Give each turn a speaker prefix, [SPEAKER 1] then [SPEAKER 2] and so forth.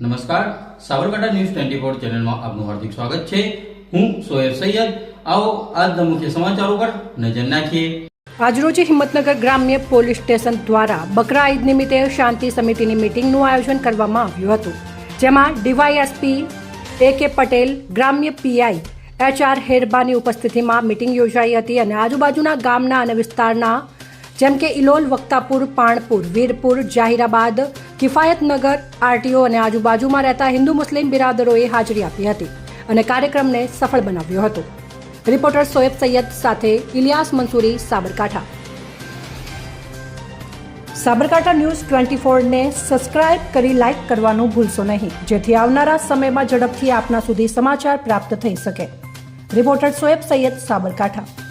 [SPEAKER 1] નમસ્કાર, સાબરકાંઠા ન્યૂઝ 24 ચેનલમાં આપનું હાર્દિક સ્વાગત છે। હું સોએબ સૈયદ। આવો આજના મુખ્ય સમાચારો પર નજર નાખીએ।
[SPEAKER 2] આજરોજ હિંમતનગર ગ્રામ્ય પોલીસ સ્ટેશન દ્વારા બકરા ઈદ નિમિત્તે શાંતિ સમિતિની મીટિંગનું આયોજન કરવામાં આવ્યું હતું, જેમાં ડીવાયએસપી AK પટેલ, ગ્રામ્ય PI HR હેરબાની ઉપસ્થિતિમાં મીટિંગ યોજાઈ હતી અને આજુબાજુના ગામના અને વિસ્તારના જેમ કે ઇલોલ, વક્તાપુર, પાણપુર, વીરપુર, જાહિરાબાદ, કિફાયતનગર, RTO અને આજુબાજુમાં રહેતા હિન્દુ મુસ્લિમ બિરાદરોએ હાજરી આપી હતી અને કાર્યક્રમને સફળ બનાવ્યો હતો। રિપોર્ટર સોએબ સૈયદ સાથે ઇલિયાસ મંસૂરી, સાબરકાંઠા। સાબરકાંઠા ન્યૂઝ 24 ને સબસ્ક્રાઇબ કરી લાઇક કરવાનું ભૂલશો નહીં, જેથી આવનારા સમયમાં ઝડપથી આપના સુધી સમાચાર પ્રાપ્ત થઈ શકે। રિપોર્ટર સોએબ સૈયદ, સાબરકાંઠા।